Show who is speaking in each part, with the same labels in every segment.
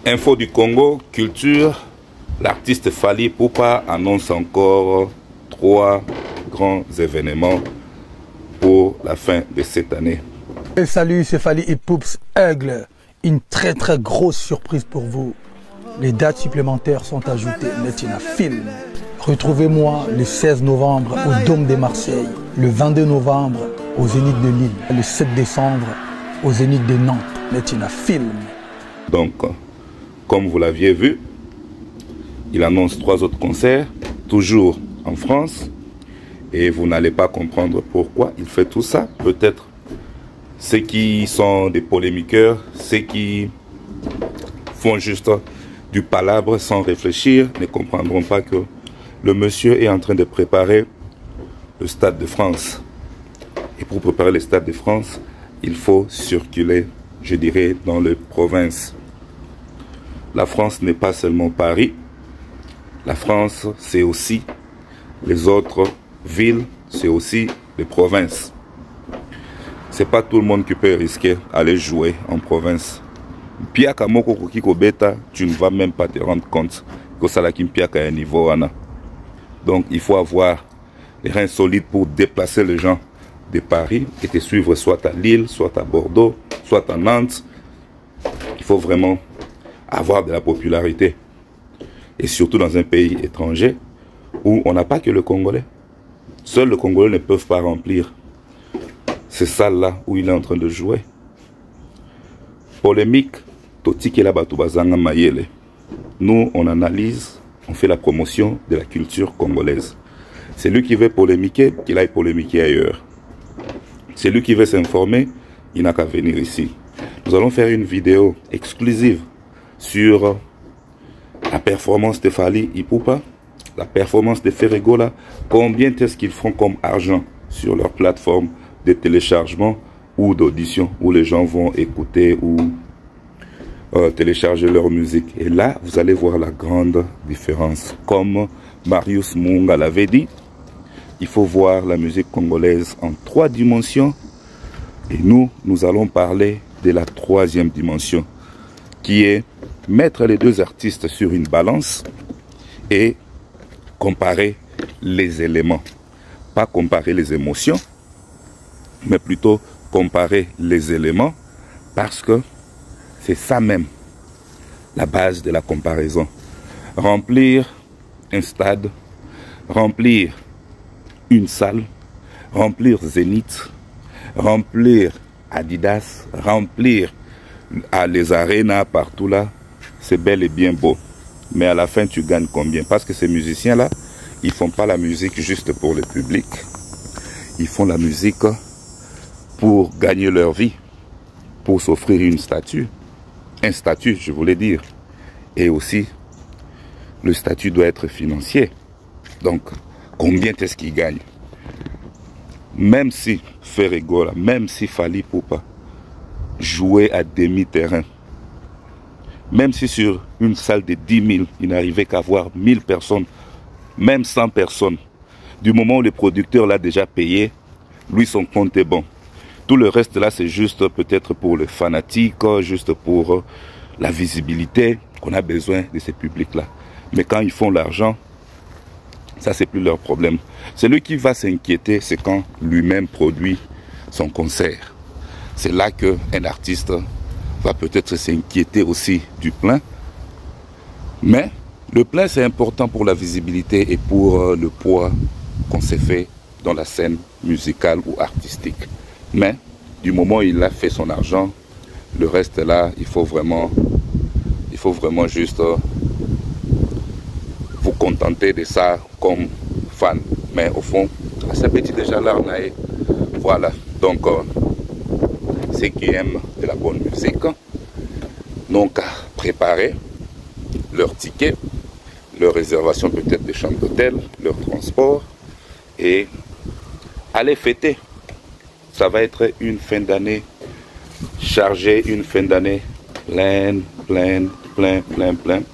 Speaker 1: Info du Congo, culture, l'artiste Fally Ipupa annonce encore 3 grands événements pour la fin de cette année.
Speaker 2: Et salut, c'est Fally Ipupa Aigle. Une très grosse surprise pour vous. Les dates supplémentaires sont ajoutées. Netina Film. Retrouvez-moi le 16 novembre au Dôme de Marseille, le 22 novembre au Zénith de Lille, le 7 décembre au Zénith de Nantes. Netina Film.
Speaker 1: Donc, comme vous l'aviez vu, il annonce 3 autres concerts, toujours en France. Et vous n'allez pas comprendre pourquoi il fait tout ça. Peut-être ceux qui sont des polémiqueurs, ceux qui font juste du palabre sans réfléchir, ne comprendront pas que le monsieur est en train de préparer le Stade de France. Et pour préparer le Stade de France, il faut circuler, je dirais, dans les provinces. La France n'est pas seulement Paris. La France, c'est aussi les autres villes, c'est aussi les provinces. C'est pas tout le monde qui peut risquer d'aller jouer en province. Piaka moko kiko beta, tu ne vas même pas te rendre compte que ça la kim piaka à niveau ana. Donc il faut avoir les reins solides pour déplacer les gens de Paris et te suivre soit à Lille, soit à Bordeaux, soit à Nantes. Il faut vraiment avoir de la popularité. Et surtout dans un pays étranger où on n'a pas que le Congolais. Seuls les Congolais ne peuvent pas remplir ces salles-là où il est en train de jouer. Polémique, Totiki la Batubazanga Mayele. Nous, on analyse, on fait la promotion de la culture congolaise. C'est lui qui veut polémiquer, qu'il aille polémiquer ailleurs. C'est lui qui veut s'informer, il n'a qu'à venir ici. Nous allons faire une vidéo exclusive sur la performance de Fally Ipupa, la performance de Ferregola, combien est-ce qu'ils font comme argent sur leur plateforme de téléchargement ou d'audition où les gens vont écouter ou télécharger leur musique. Et là, vous allez voir la grande différence. Comme Marius Munga l'avait dit, il faut voir la musique congolaise en 3 dimensions. Et nous allons parler de la 3e dimension, qui est mettre les 2 artistes sur une balance et comparer les éléments. Pas comparer les émotions, mais plutôt comparer les éléments, parce que c'est ça même la base de la comparaison. Remplir un stade, remplir une salle, remplir Zénith, remplir Adidas, remplir les arénas partout là, c'est bel et bien beau. Mais à la fin, tu gagnes combien? Parce que ces musiciens-là, ils font pas la musique juste pour le public. Ils font la musique pour gagner leur vie, pour s'offrir une statue. Un statut, je voulais dire. Et aussi, le statut doit être financier. Donc, combien est-ce qu'ils gagnent? Même si Ferregola, même si Fally Ipupa jouait à demi-terrain, même si sur une salle de 10 000, il n'arrivait qu'à avoir 1000 personnes, même 100 personnes, du moment où le producteur l'a déjà payé, lui, son compte est bon. Tout le reste là, c'est juste peut-être pour les fanatiques, juste pour la visibilité qu'on a besoin de ces publics-là. Mais quand ils font l'argent, ça, c'est plus leur problème. Celui qui va s'inquiéter, c'est quand lui-même produit son concert. C'est là qu'un artiste va peut-être s'inquiéter aussi du plein. Mais le plein, c'est important pour la visibilité et pour le poids qu'on s'est fait dans la scène musicale ou artistique. Mais du moment où il a fait son argent, le reste là, il faut vraiment juste vous contenter de ça comme fan. Mais au fond, ça petit déjà là, on a, voilà. Donc, ceux qui aiment de la bonne musique n'ont qu'à préparer leur ticket, leur réservation peut-être des chambres d'hôtel, leur transport et aller fêter. Ça va être une fin d'année chargée, une fin d'année pleine,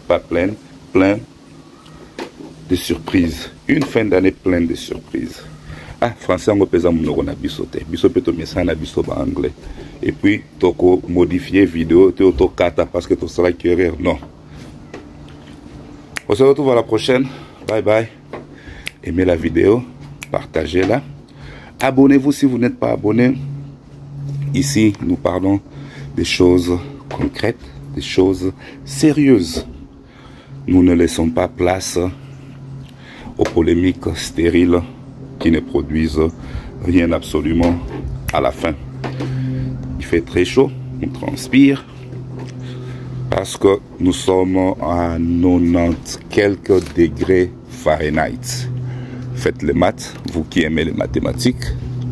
Speaker 1: pas plein de surprises. Une fin d'année pleine de surprises. Ah, français, on peut pas biso te. Biso peut to mieux na biso ba anglais. et puis toko modifier vidéo te auto kata parce que tu seras cueillir. Non. On se retrouve à la prochaine. Bye bye. Aimez la vidéo, partagez-la. Abonnez-vous si vous n'êtes pas abonné. Ici, nous parlons des choses concrètes, des choses sérieuses. Nous ne laissons pas place aux polémiques stériles qui ne produisent rien absolument à la fin. Il fait très chaud, on transpire parce que nous sommes à 90 quelques degrés Fahrenheit. Faites les maths, vous qui aimez les mathématiques,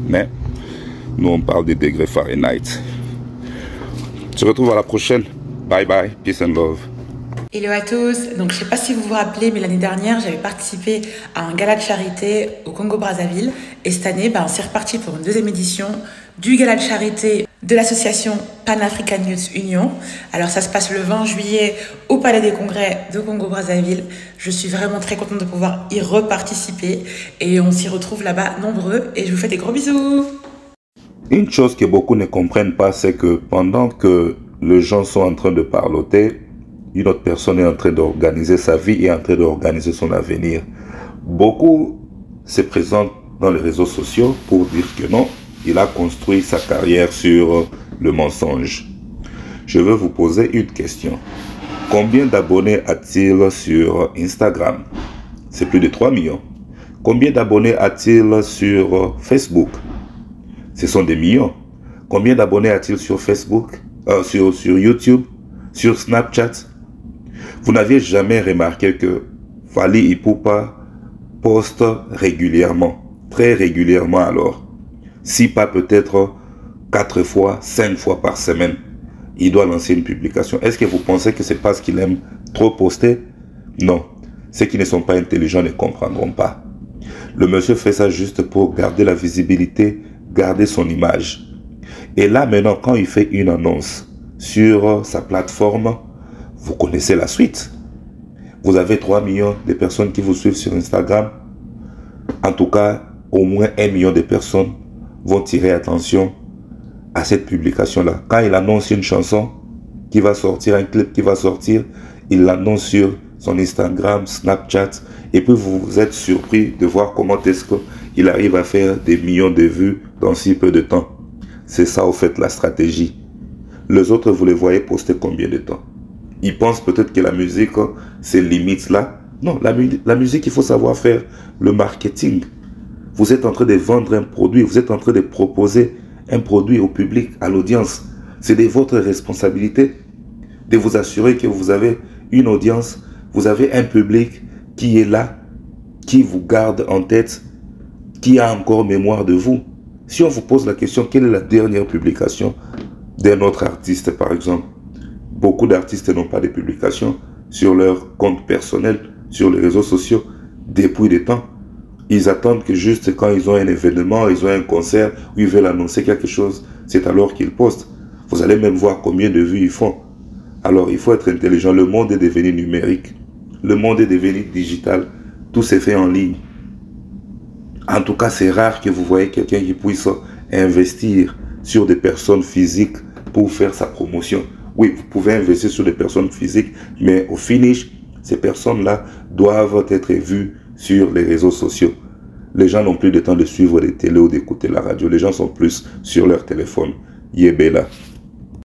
Speaker 1: mais nous on parle des degrés Fahrenheit. On se retrouve à la prochaine. Bye bye, peace and love.
Speaker 3: Hello à tous, donc je ne sais pas si vous vous rappelez, mais l'année dernière j'avais participé à un gala de charité au Congo-Brazzaville et cette année c'est reparti pour une deuxième édition du gala de charité de l'association Pan-African Youth Union. Alors ça se passe le 20 juillet au Palais des Congrès de Congo-Brazzaville. Je suis vraiment très contente de pouvoir y reparticiper et on s'y retrouve là-bas nombreux et je vous fais des gros bisous.
Speaker 1: Une chose que beaucoup ne comprennent pas, c'est que pendant que les gens sont en train de parloter, une autre personne est en train d'organiser sa vie et en train d'organiser son avenir. Beaucoup se présentent dans les réseaux sociaux pour dire que non, il a construit sa carrière sur le mensonge. Je veux vous poser une question. Combien d'abonnés a-t-il sur Instagram? C'est plus de 3 millions. Combien d'abonnés a-t-il sur Facebook? Ce sont des millions. Combien d'abonnés a-t-il sur Facebook, sur YouTube, sur Snapchat? Vous n'aviez jamais remarqué que Fally Ipupa poste régulièrement, très régulièrement alors. Si pas peut-être 4 fois, 5 fois par semaine, il doit lancer une publication. Est-ce que vous pensez que c'est parce qu'il aime trop poster? Non. Ceux qui ne sont pas intelligents ne comprendront pas. Le monsieur fait ça juste pour garder la visibilité, garder son image. Et là maintenant, quand il fait une annonce sur sa plateforme, vous connaissez la suite. Vous avez 3 millions de personnes qui vous suivent sur Instagram. En tout cas, au moins 1 million de personnes vont tirer attention à cette publication-là. Quand il annonce une chanson qui va sortir, un clip qui va sortir, il l'annonce sur son Instagram, Snapchat, et puis vous êtes surpris de voir comment est-ce qu'il arrive à faire des millions de vues dans si peu de temps. C'est ça, au fait, la stratégie. Les autres, vous les voyez poster combien de temps? Ils pensent peut-être que la musique, c'est limite là. Non, la musique, il faut savoir faire le marketing. Vous êtes en train de vendre un produit, vous êtes en train de proposer un produit au public, à l'audience. C'est de votre responsabilité de vous assurer que vous avez une audience, vous avez un public qui est là, qui vous garde en tête, qui a encore mémoire de vous. Si on vous pose la question, quelle est la dernière publication d'un autre artiste, par exemple? Beaucoup d'artistes n'ont pas de publications sur leur compte personnel, sur les réseaux sociaux, depuis des temps. Ils attendent que juste quand ils ont un événement, ils ont un concert, où ils veulent annoncer quelque chose, c'est alors qu'ils postent. Vous allez même voir combien de vues ils font. Alors il faut être intelligent, le monde est devenu numérique. Le monde est devenu digital. Tout s'est fait en ligne. En tout cas, c'est rare que vous voyez quelqu'un qui puisse investir sur des personnes physiques pour faire sa promotion. Oui, vous pouvez investir sur des personnes physiques, mais au finish, ces personnes-là doivent être vues sur les réseaux sociaux. Les gens n'ont plus de temps de suivre les télés ou d'écouter la radio. Les gens sont plus sur leur téléphone. Yébéla.